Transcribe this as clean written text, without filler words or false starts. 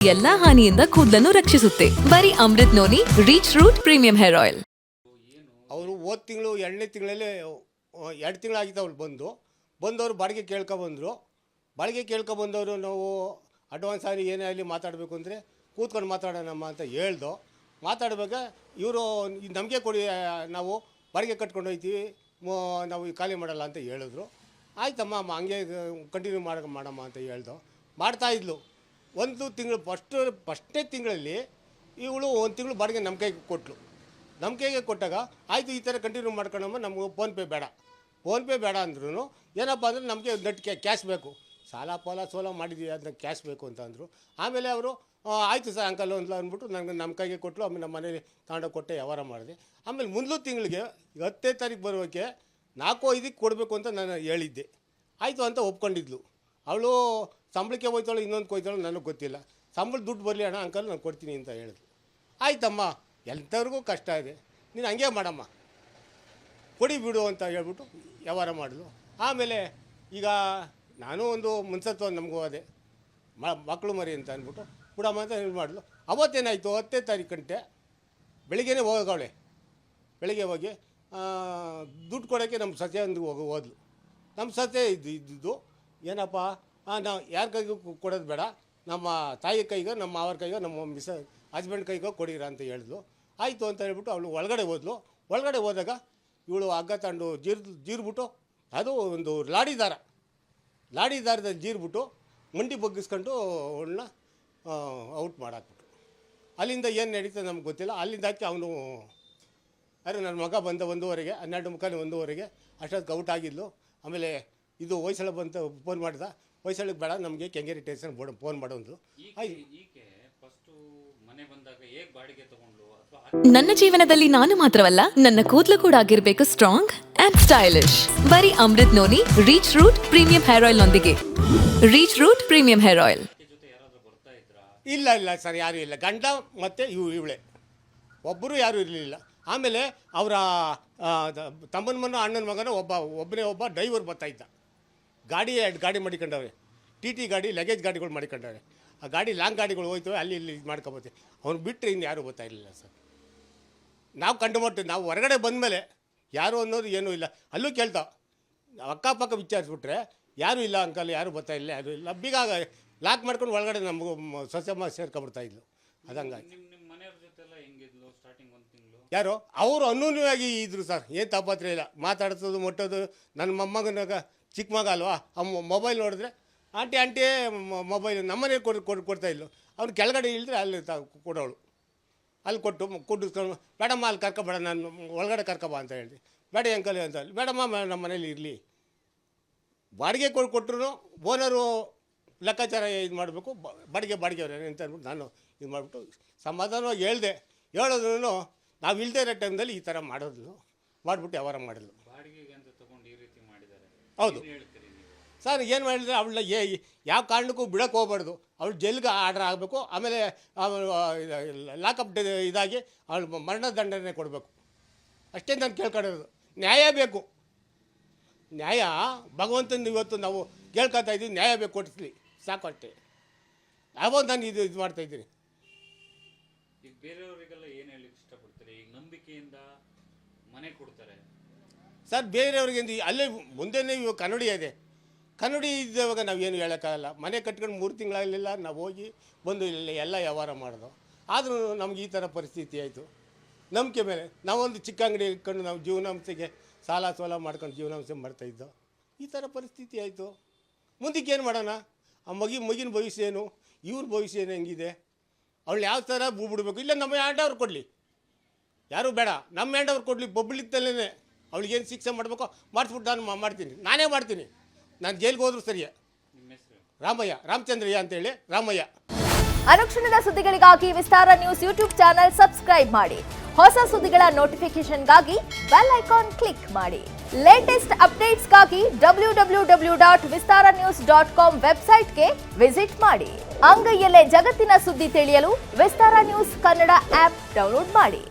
ಎಲ್ಲಾ ಹಾನಿಯಿಂದ ಕೂದಲನ್ನು ರಕ್ಷಿಸುತ್ತೆ. ಬರೀ Amrit noni reach root premium hair oil. ಅವರು ಹೋದ ತಿಂಗಳು 2ನೇ ತಿಂಗಳಲ್ಲಿ 2 ತಿಂಗಳಾಗಿತ್ತು ಅವ್ರು ಬಂದವರು ಬಾಡಿಗೆ ಕೇಳ್ಕೊಬಂದರು. ಬಾಡಿಗೆ ಕೇಳ್ಕೊಬಂದವರು ನಾವು ಅಡ್ವಾನ್ಸ್ ಆಗಲಿ ಏನೇ ಆಗಲಿ ಮಾತಾಡಬೇಕು ಅಂದರೆ ಕೂತ್ಕೊಂಡು ಮಾತಾಡೋಣಮ್ಮ ಅಂತ ಹೇಳ್ದು. ಮಾತಾಡಬೇಕಾ ಇವರು ನಮಗೆ ಕೊಡಿ, ನಾವು ಬಾಡಿಗೆ ಕಟ್ಕೊಂಡು ಹೋಗ್ತೀವಿ, ನಾವು ಖಾಲಿ ಮಾಡಲ್ಲ ಅಂತ ಹೇಳಿದ್ರು. ಆಯ್ತಮ್ಮ ಹಂಗೆ ಕಂಟಿನ್ಯೂ ಮಾಡಮ್ಮ ಅಂತ ಹೇಳ್ದು. ಮಾಡ್ತಾಯಿದ್ಲು. ಒಂದು ತಿಂಗಳು ಫಸ್ಟ್ನೇ ತಿಂಗಳಲ್ಲಿ ಇವಳು 1 ತಿಂಗಳು ಬಾಡಿಗೆ ನಮ್ಮ ಕೈಗೆ ಕೊಟ್ಟಳು. ನಮ್ಮ ಕೈಗೆ ಕೊಟ್ಟಾಗ ಆಯಿತು ಈ ಥರ ಕಂಟಿನ್ಯೂ ಮಾಡ್ಕೊಳಮ್ಮ, ನಮಗೆ ಫೋನ್ಪೇ ಬೇಡ ಅಂದ್ರೂ ಏನಪ್ಪ ಅಂದರೆ ನಮಗೆ ನೆಟ್ ಕ್ಯಾಶ್ ಬೇಕು, ಸಾಲ ಸೋಲ ಮಾಡಿದ್ದೀವಿ ಅದನ್ನ ಕ್ಯಾಶ್ ಬೇಕು ಅಂತ ಅಂದರು. ಆಮೇಲೆ ಅವರು ಆಯಿತು ಸರ್ ಅಂಕಲ್ ಅಂತ ಅಂದ್ಬಿಟ್ಟು ನನಗೆ ನಮ್ಮ ಕೈಗೆ ಕೊಟ್ಟಲು. ಆಮೇಲೆ ನಮ್ಮ ಮನೇಲಿ ತಗೊಂಡೋಗಿ ಕೊಟ್ಟೆ ವ್ಯವಹಾರ ಮಾಡಿದೆ. ಆಮೇಲೆ ಮುಂದೂ ತಿಂಗಳಿಗೆ 10ನೇ ತಾರೀಕು ಬರೋಕ್ಕೆ 4-5ಕ್ಕೆ ಕೊಡಬೇಕು ಅಂತ ನಾನು ಹೇಳಿದ್ದೆ. ಆಯಿತು ಅಂತ ಒಪ್ಕೊಂಡಿದ್ಲು. ಅವಳು ಸಂಬಳಕ್ಕೆ ಹೋಯ್ತಾಳು, ಇನ್ನೊಂದು ಹೋಯ್ತಾಳು ನನಗೆ ಗೊತ್ತಿಲ್ಲ. ಸಂಬಳ ದುಡ್ಡು ಬರಲಿ ಅಣ್ಣ ಅಂಕಲ್ ನಾನು ಕೊಡ್ತೀನಿ ಅಂತ ಹೇಳಿದ್ಲು. ಆಯ್ತಮ್ಮ ಎಲ್ಲರಿಗೂ ಕಷ್ಟ ಇದೆ, ನೀನು ಹಂಗೆ ಮಾಡಮ್ಮ, ಕೊಡಿ ಬಿಡು ಅಂತ ಹೇಳ್ಬಿಟ್ಟು ವ್ಯವಹಾರ ಮಾಡಿದ್ಲು. ಆಮೇಲೆ ಈಗ ನಾನು ಒಂದು ಮನ್ಸತ್ವ ನಮಗೂ ಅದೇ ಮಕ್ಕಳು ಮರಿ ಅಂತ ಅಂದ್ಬಿಟ್ಟು ಬಿಡಮ್ಮ ಅಂತ ಇದು ಮಾಡಿದ್ಲು. ಅವತ್ತೇನಾಯಿತು 10ನೇ ತಾರೀಕು ಗಂಟೆ ಬೆಳಿಗ್ಗೆನೇ ಹೋಗವಳೆ. ಬೆಳಿಗ್ಗೆ ಹೋಗಿ ದುಡ್ಡು ಕೊಡೋಕ್ಕೆ ನಮ್ಮ ಸತ್ಯ ಒಂದು ಹೋದ್ಲು. ನಮ್ಮ ಸತ್ಯ ಇದ್ದಿದ್ದು ಏನಪ್ಪ, ನಾವು ಯಾರ ಕೈಗೂ ಕೊಡೋದು ಬೇಡ, ನಮ್ಮ ತಾಯಿ ಕೈಗೋ ನಮ್ಮ ಮಾವರ ಕೈಗೋ ನಮ್ಮ ಹಸ್ಬೆಂಡ್ ಕೈಗೋ ಕೊಡಿರ ಅಂತ ಹೇಳಿದ್ಲು. ಆಯಿತು ಅಂತ ಹೇಳ್ಬಿಟ್ಟು ಅವಳು ಒಳಗಡೆ ಹೋದ್ಲು. ಒಳಗಡೆ ಹೋದಾಗ ಇವಳು ಹಗ್ಗ ತಗೊಂಡು ಜೀರ್ಬಿಟ್ಟು, ಅದು ಒಂದು ಲಾಡಿ ದಾರದಲ್ಲಿ ಜೀರ್ಬಿಟ್ಟು ಮಂಡಿ ಬಗ್ಗಿಸ್ಕೊಂಡು ಅವಳನ್ನ ಔಟ್ ಮಾಡಾಕ್ಬಿಟ್ಟು. ಅಲ್ಲಿಂದ ಏನು ನಡೀತದೆ ನಮ್ಗೆ ಗೊತ್ತಿಲ್ಲ. ಅಲ್ಲಿಂದ ಹಾಕಿ ಅವನು ನನ್ನ ಮಗ ಬಂದ 1:15 12:45 ಅಷ್ಟೊತ್ತಿಗೆ ಔಟ್ ಆಗಿದ್ಲು. ಆಮೇಲೆ ಇದು ಹೊಯ್ಸಳ ಬಂತ ಫೋನ್ ಮಾಡ್ದ. ಹೊಯ್ಸಳಕ್ಕೆ ಬೇಡ, ನಮಗೆ ಕೆಂಗೇರಿ ಸ್ಟೇಷನ್ ಫೋನ್ ಮಾಡೋದು. ನನ್ನ ಜೀವನದಲ್ಲಿ ನಾನು ಮಾತ್ರವಲ್ಲ, ನನ್ನ ಕೂದಲು ಕೂಡ ಆಗಿರಬೇಕು ಸ್ಟ್ರಾಂಗ್ ಅಂಡ್ ಸ್ಟೈಲಿಶ್. ಬರೀ Amrit noni reach root premium hair oil ನೊಂದಿಗೆ. Reach root premium hair oil. ಇಲ್ಲ ಸರ್, ಯಾರೂ ಇಲ್ಲ. ಗಂಡ ಮತ್ತು ಇವಳೆ ಒಬ್ಬರು ಯಾರೂ ಇರಲಿಲ್ಲ. ಆಮೇಲೆ ಅವರ ತಮ್ಮನ ಮನ ಅಣ್ಣನ ಮಗನ ಒಬ್ಬನೇ ಡ್ರೈವರ್ ಬರ್ತಾಯಿದ್ದ. ಎರಡು ಗಾಡಿ ಮಾಡಿಕೊಂಡವ್ರೆ, ಟಿ ಗಾಡಿ, ಲಗೇಜ್ ಗಾಡಿಗಳು ಮಾಡಿಕೊಂಡವ್ರೆ. ಆ ಗಾಡಿ ಲಾಂಗ್ ಗಾಡಿಗಳು ಹೋಯ್ತವೆ, ಅಲ್ಲಿ ಇಲ್ಲಿ ಇದು ಮಾಡ್ಕೊಬೋತೀವಿ. ಅವ್ನು ಬಿಟ್ಟರೆ ಇನ್ನು ಯಾರೂ ಗೊತ್ತಾಗಿರಲಿಲ್ಲ ಸರ್. ನಾವು ಕಂಡುಮಟ್ಟು ನಾವು ಹೊರಗಡೆ ಬಂದಮೇಲೆ ಯಾರು ಅನ್ನೋದು ಏನೂ ಇಲ್ಲ. ಅಲ್ಲೂ ಕೇಳ್ತಾವ, ಅಕ್ಕಪಕ್ಕ ವಿಚಾರಿಸ್ಬಿಟ್ರೆ ಯಾರೂ ಇಲ್ಲ ಅಂಕಲ್, ಯಾರೂ ಬರ್ತಾಯಿಲ್ಲ, ಯಾರೂ ಇಲ್ಲ. ಬೀಗ ಲಾಕ್ ಮಾಡ್ಕೊಂಡು ಒಳಗಡೆ ನಮಗೂ ಸೊಸೆಮ್ಮ ಸೇರ್ಕೊಬಿಡ್ತಾಯಿದ್ಲು. ಅದಂಗಾಗಿ ಯಾರು ಅವರು ಅನ್ಯೂನ್ಯವಾಗಿ ಇದ್ದರು ಸರ್, ಏನು ತಾಪತ್ರ ಇಲ್ಲ. ಮಾತಾಡ್ಸೋದು ಮುಟ್ಟೋದು. ನನ್ನ ಮೊಮ್ಮಗನಾಗ ಚಿಕ್ಕ ಮಗ ಅಲ್ವಾ, ಮೊಬೈಲ್ ನೋಡಿದ್ರೆ ಆಂಟಿ ಮೊಬೈಲ್ ನಮ್ಮನೆ ಕೊಡ್ತಾಯಿದ್ಲು. ಅವ್ನು ಕೆಳಗಡೆ ಇಳಿದ್ರೆ ಅಲ್ಲಿ ಕೊಡೋಳು. ಅಲ್ಲಿ ಕೊಟ್ಟಿಸ್ಕೊಂಡು ಬೇಡಮ್ಮ ಅಲ್ಲಿ ಕರ್ಕೊಬೇಡ, ನಾನು ಒಳಗಡೆ ಕರ್ಕೊಬ ಅಂತ ಹೇಳಿದೆ. ಬೇಡ ಅಂಕಲ್ ಅಂತ ಹೇಳಿ, ಬೇಡಮ್ಮ ನಮ್ಮ ಮನೇಲಿ ಇರಲಿ. ಬಾಡಿಗೆ ಕೊಟ್ಟರು ಓನರು ಲೆಕ್ಕಾಚಾರ ಇದು ಮಾಡಬೇಕು, ಬಾಡಿಗೆ ಅವ್ರು ಅಂತ ಅಂದ್ಬಿಟ್ಟು ನಾನು ಇದು ಮಾಡಿಬಿಟ್ಟು ಸಮಾಧಾನವಾಗಿ ಹೇಳೋದ್ರೂ ನಾವು ಇಲ್ಲದೇ ಇರೋ ಟೈಮ್ದಲ್ಲಿ ಈ ಥರ ಮಾಡಿಬಿಟ್ಟು ವ್ಯವಹಾರ ಮಾಡಿದ್ಲು. ಹೌದು ಸರ್, ಏನು ಮಾಡಿದ್ರೆ ಅವಳನ್ನ ಯಾವ ಕಾರಣಕ್ಕೂ ಬಿಡೋಕ್ಕೆ ಹೋಗ್ಬಾರ್ದು. ಅವಳು ಜೈಲಿಗೆ ಆರ್ಡರ್ ಆಗಬೇಕು. ಆಮೇಲೆ ಲಾಕಪ್ ಇದಾಗಿ ಅವಳು ಮರಣದಂಡನೆ ಕೊಡಬೇಕು. ಅಷ್ಟೇ ನಾನು ಕೇಳ್ಕೊಂಡಿರೋದು. ನ್ಯಾಯ ಬೇಕು, ನ್ಯಾಯ ಭಗವಂತನ ಇವತ್ತು ನಾವು ಕೇಳ್ಕೊತಾ ಇದ್ದೀವಿ. ನ್ಯಾಯ ಬೇಕು, ಕೊಡಿಸ್ಲಿ ಸಾಕು ಅಷ್ಟೇ. ಯಾವಾಗ ನಾನು ಇದು ಮಾಡ್ತಾಯಿದ್ದೀನಿ. ಈಗ ಬೇರೆಯವರಿಗೆಲ್ಲ ಏನು ಹೇಳಲಿಕ್ಕೆ ಇಷ್ಟಪಡ್ತಾರೆ? ಈಗ ನಂಬಿಕೆಯಿಂದ ಮನೆ ಕೊಡ್ತಾರೆ ಸರ್. ಬೇರೆಯವ್ರಿಗೆ ಅಲ್ಲೇ ಮುಂದೆನೇ ಇವಾಗ ಕನ್ನಡಿ ಇದ್ದವಾಗ ನಾವೇನು ಹೇಳೋಕ್ಕಾಗಲ್ಲ. ಮನೆ ಕಟ್ಕೊಂಡು 3 ತಿಂಗಳಾಗಲಿಲ್ಲ, ನಾವು ಹೋಗಿ ಬಂದು ಎಲ್ಲ ವ್ಯವಹಾರ ಮಾಡೋದು. ಆದರೂ ನಮ್ಗೆ ಈ ಥರ ಪರಿಸ್ಥಿತಿ ಆಯಿತು. ನಂಬಿಕೆ ಮೇಲೆ ನಾವೊಂದು ಚಿಕ್ಕ ಅಂಗಡಿ ಇಟ್ಕೊಂಡು ನಾವು ಜೀವನಾಂಶಕ್ಕೆ ಸಾಲ ಮಾಡ್ಕೊಂಡು ಜೀವನಾಂಶ ಮಾಡ್ತಾಯಿದ್ದೋ. ಈ ಥರ ಪರಿಸ್ಥಿತಿ ಆಯಿತು. ಮುಂದಕ್ಕೆ ಏನು ಮಾಡೋಣ? ಆ ಮಗಿನ ಭವಿಷ್ಯ ಏನು, ಇವ್ರ ಭವಿಷ್ಯ ಏನು, ಹೆಂಗಿದೆ? ಅವಳು ಯಾವ ಥರ ಬಿಡಬೇಕು? ಇಲ್ಲ ನಮ್ಮ ಹ್ಯಾಂಡವ್ರು ಕೊಡಲಿ, ಯಾರೂ ಬೇಡ, ನಮ್ಮ ಹ್ಯಾಂಡವ್ರು ಕೊಡಲಿ. ಬೊಬ್ಬಳಿತ್ತಲ್ಲೇ ಅವಳಿಗೇನು ಶಿಕ್ಷೆ ಮಾಡಬೇಕೋ ಮಾಡಿಸ್ಬಿಟ್ಟು ನಾನು ನಾನೇ ಮಾಡ್ತೀನಿ. ನಾನು ಜೈಲಿಗೆ ಹೋದ್ರು ಸರಿಯಾ. ರಾಮಚಂದ್ರಯ್ಯ ಅಂತೇಳಿ ರಾಮಯ್ಯ. ಅನುಕ್ಷಣದ ಸುದ್ದಿಗಳಿಗಾಗಿ ವಿಸ್ತಾರ ನ್ಯೂಸ್ ಯೂಟ್ಯೂಬ್ ಚಾನೆಲ್ ಸಬ್ಸ್ಕ್ರೈಬ್ ಮಾಡಿ. ಹೊಸ ಸುದ್ದಿಗಳ ನೋಟಿಫಿಕೇಶನ್ಗಾಗಿ ಬೆಲ್ ಐಕಾನ್ ಕ್ಲಿಕ್ ಮಾಡಿ. ಲೇಟೆಸ್ಟ್ ಅಪ್ಡೇಟ್ಸ್ಗಾಗಿ www.vistaranews.com ವೆಬ್ಸೈಟ್ಗೆ ವಿಸಿಟ್ ಮಾಡಿ. ಅಂಗೈಯಲ್ಲೇ ಜಗತ್ತಿನ ಸುದ್ದಿ ತಿಳಿಯಲು ವಿಸ್ತಾರ ನ್ಯೂಸ್ ಕನ್ನಡ ಆಪ್ ಡೌನ್ಲೋಡ್ ಮಾಡಿ.